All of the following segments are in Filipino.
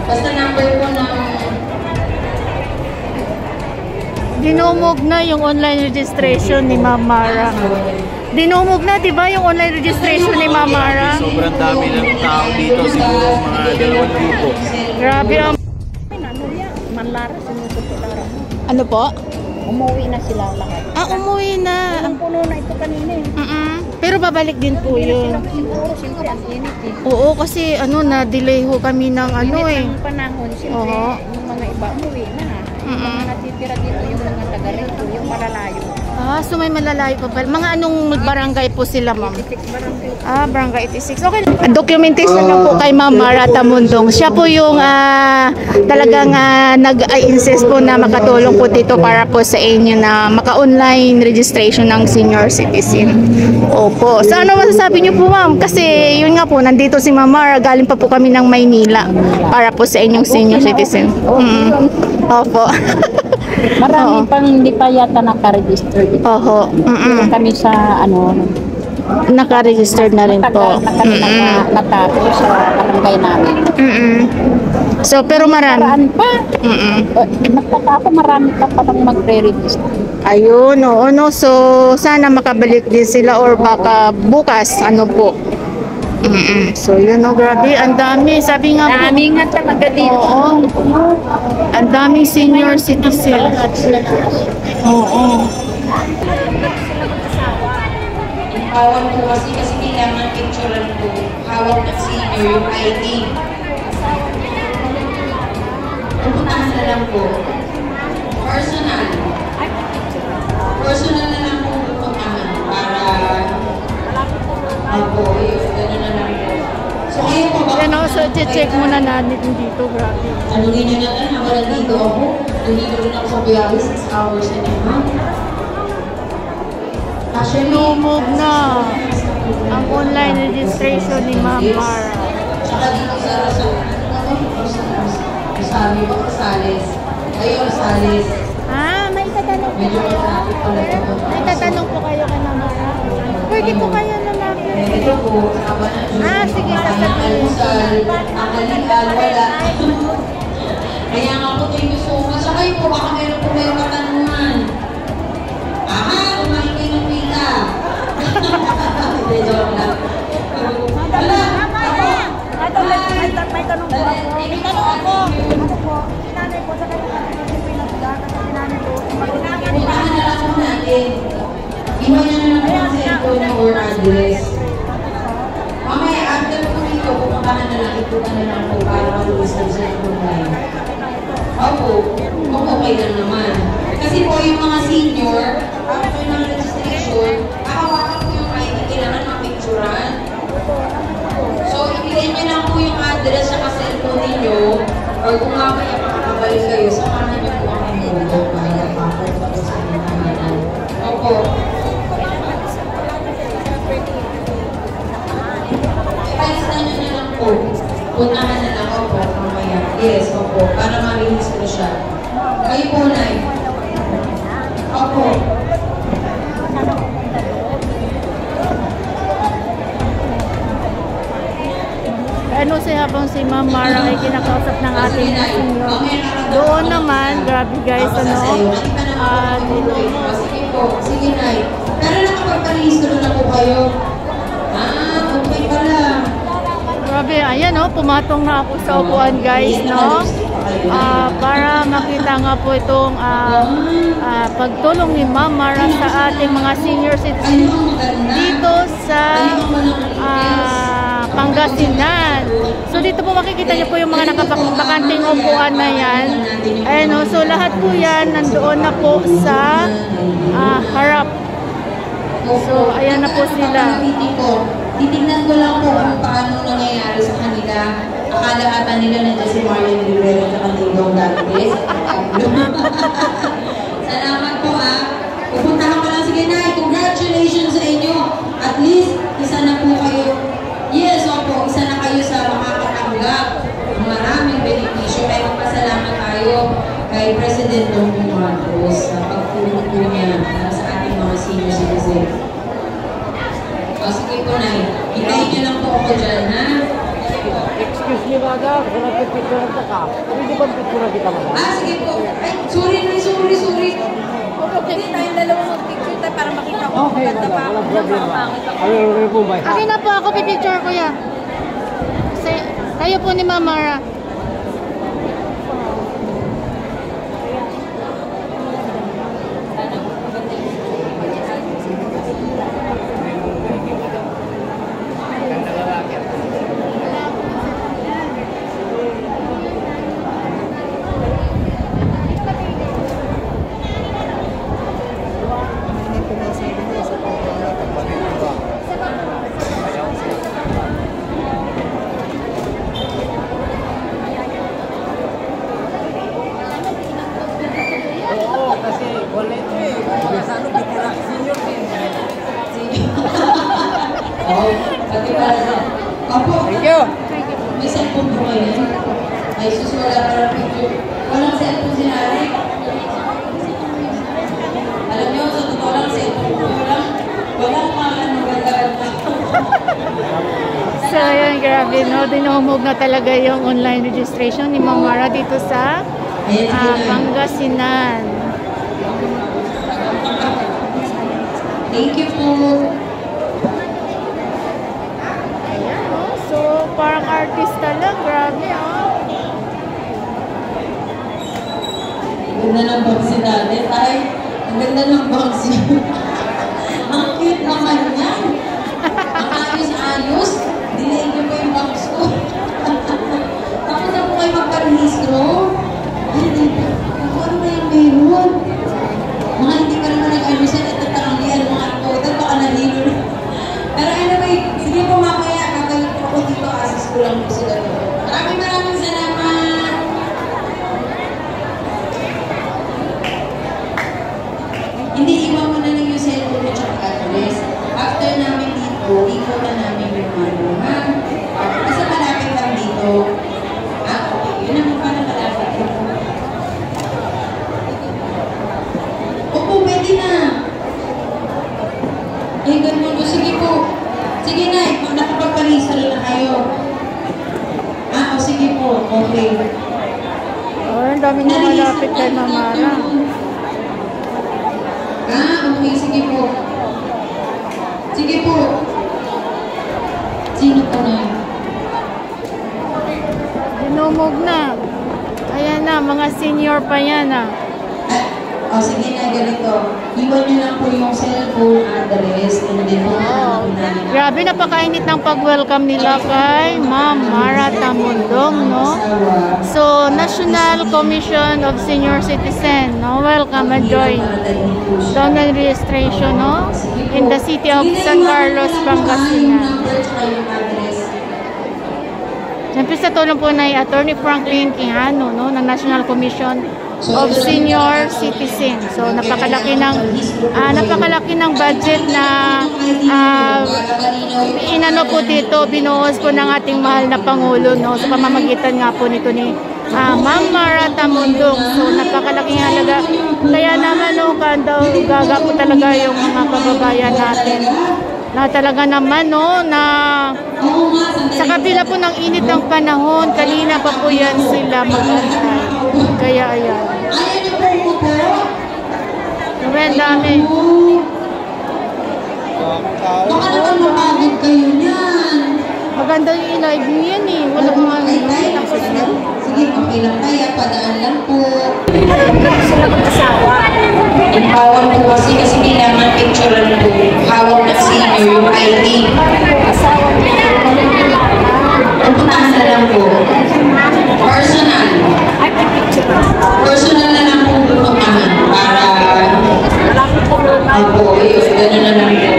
Basta number po ng... Dinumog na yung online registration ni Ma'am Mara. Dinumog na, di ba, yung online registration ni Ma'am Mara? Sobrang dami ng tao dito, siguro mga 2,000. Grabe ang... Manlara, sinusupulara. Ano po? Umuwi na sila lahat. Ah, umuwi na. Ang puno na ito kanina eh. Pero babalik din po yun. Siguro, siyempre, ang init eh. Oo, kasi na-delay ho kami ng Init ang panahon, siyempre, Oo. yung mga iba umuwi na. Yung mga natitira dito, yung mga taga-rito, yung malalayo. Ah, so may malalayo pa pala. Mga anong barangay po sila, ma'am? 86 barangay. Ah, barangay 86. Okay. Documentation lang po kay Ma'am Mara Tamundong. Siya po yung talagang nag-insist po na makatulong po dito para po sa inyo na maka-online registration ng senior citizen. Opo. So ano masasabi niyo po, ma'am? Kasi yun nga po, nandito si Ma'am Mara. Galing pa po kami ng Maynila para po sa inyong senior citizen. Opo. Marami pang hindi pa yata naka-register dito. Oho. Pero kami sa Naka-registered na rin po. natapos sa barangay namin. So, pero marami. Paraan pa. Nagtaka ako, marami pa palang magre-register. Ayun, oo, no. So, sana makabalik din sila or baka bukas, ano po. So, yun, no, grabe. Ang dami. Sabi nga po. Dami nga talaga dito. Oo. Ang daming senior citizen. Oo. Hawak po kasi kailangan picturean po. Hawak ng senior yung ID. Pupuntahan na lang po. Personal. Personal na lang po pupuntahan para ako, yun, gano'n na lang po. So kayo po ba? Yan o, so check muna natin dito, grabe. Tanungin nyo na lang, habang nandito ako. Nandito rin ako sa biyahe, 6 hours na naman. Sinumog na ang online registration ni Ma'am Mara. Tsaka dito sa sabi ko, Rosales. Ayun, Rosales. May tatanong po Medyo kayo. traffic pala ito. May tatanong po kayo kay Ma'am Mara. Pwede po kayo lalapit. Ito po, haba na dyan. Sige, Kanyang almusal, ang halikan, wala. Kaya nga po, thank you so much. Tsaka yun po, baka meron po kayong katanungan. Kumain kayo ng pita. Hindi, joke lang. Wala, ako. May tanong po ako. May tanong ako. Ano po? Sinanay po sa kanya kasi pinagda kasi sinanay po. Puntahan na lang po natin. Iba na lang po ang cellphone na or address. Mamaya, after po dito, pupuntahan na lang, itukan na lang po para malulis ng cellphone line. Opo, kung okay lang naman. Kasi po yung mga senior, after ng registration, hahawakan po yung ID, kailangan mapicturan. So, ibigay niyo lang po yung address sa cellphone ninyo, or kung mamaya makakabalik kayo, samahan niyo po ang dito para papunta po sa inyo. Opo. Palista niyo na lang po. Puntahan na lang po mamaya. Yes, opo. Para ma-release ko siya. Kayo po, Nay. Opo. Ano habang si Ma'am Mara ay kinakausap ng ating senior. Doon naman, grabe guys, Sige po, sige, Nay. Pero nakapagparehistro na po kayo. Okay pala. Grabe, ayan pumatong na ako sa upuan guys, no? Para makita nga po itong pagtulong ni Ma'am Mara sa ating mga senior citizens dito sa Pangasinan. So dito po makikita niyo po yung mga nakabakanting upuan na yan. Ayan, so lahat po yan nandoon na po sa harap. So ayan na po sila. Titignan ko lang po kung paano nangyayari sa kanila. Akala ata nila nandiyan si Marian Rivera at Kandigong Dantes. Salamat po pupuntahan ko lang. Sige, Nay, congratulations sa inyo. At least, isa na po kayo. Yes, opo, isa na kayo sa makakatanggap ng maraming benepisyo. Kaya magpasalamat tayo kay President Bongbong Marcos sa pagtulong po niya sa ating mga senior citizens. Sige po, Nay. Hintayin niyo lang po ako dyan, ha? Excuse me ba? Sige po. Ay, sorry. Hindi tayong dalawang mag-picture tayo para makita ko. Okay, Akin na po, ako pipicture ko yan. Kayo po ni Ma'am Mara. Pati pala. Opo. Thank you. May cellphone po kayo. Ay, sus, wala para picture. Walang cellphone si Nari. Alam niyo, sa totoo lang, cellphone po walang maganda-ganda. So, ayan, grabe, no? Dinumog na talaga yung online registration ni Ma'am Mara dito sa Pangasinan. Thank you po. Ayan, oh. So, parang artista lang. Grabe, oh. Ang ganda ng box si Daddy. Ay, ang ganda ng box niya. Ang cute naman yan. Ang ayos-ayos. Dilayin niyo pa yung box ko. Tapos na po kayo magparehistro. Ay, hindi. Ano na yung meron? Mga hindi pa naman nag-ayos yan. Natatangian mga total. Baka nalilo na. Pero anyway, sige po mamaya. Kagalit po ako dito. Asis ko lang po sila. Maraming salamat. Hindi, iwan mo na lang yung cellphone mo tsaka address. After namin dito, ikaw na namin yung ano, ha? Kasi malapit lang dito. Okay. Yun naman pala malapit dito. Opo, pwede na. Ay, ganun. Sige po. Sige na, nakapagpalistro na kayo. O sige po. Okay. Oh, ang dami niya malapit kay Ma'am Mara. Okay. Sige po. Sige po. Sino po na yun? Dinumog na. Ayan na, mga senior pa yan, ah. Sige na, ganito. Iwan nyo lang po yung cellphone address and then po Grabe, napakainit ng pag-welcome nila kay Ma'am Mara Tamundong, no? So, National Commission of Senior Citizen, no? Welcome and join the online registration, no? In the city of San Carlos, Pangasinan. Siyempre sa tulong po na Attorney Franklin Quijano, no? Ng National Commission of Senior Citizen. So, napakalaki ng budget na inano po dito, binuhos po ng ating mahal na Pangulo, no? Sa pamamagitan nga po nito ni Ma'am Mara Tamundong. So, napakalaking halaga. Kaya naman, no, gaga po talaga yung mga kababayan natin. Na talaga naman, no, na sa kabila po ng init ng panahon, kanina pa po yan sila mag-antay. Kaya, ayan. Ang dami. Baka naman mapagod kayo niyan. Maganda yung i-live nyo yan, eh. Wala kong ano. Sige, okay lang kaya. Padaan lang po. Sila mag-asawa. Bawal po kasi kailangan picturean po. Hawak ng senior yung ID. Puntahan na lang po. Personal. Personal na lang po puntahan para po, gano'n na lang po.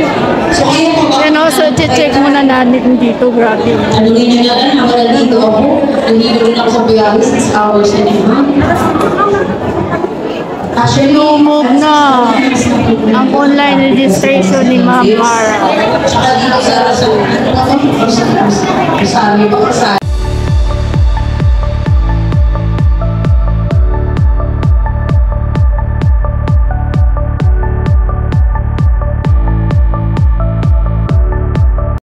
So kayo po ba? Yan o, so check muna natin dito. Grabe. Tanungin nyo na lang, habang nandito ako, nandito rin ako sa Buyawi, 6 hours and a half. Actually, Lumog na ang online registration ni Ma'am Mara. Tsaka dito sa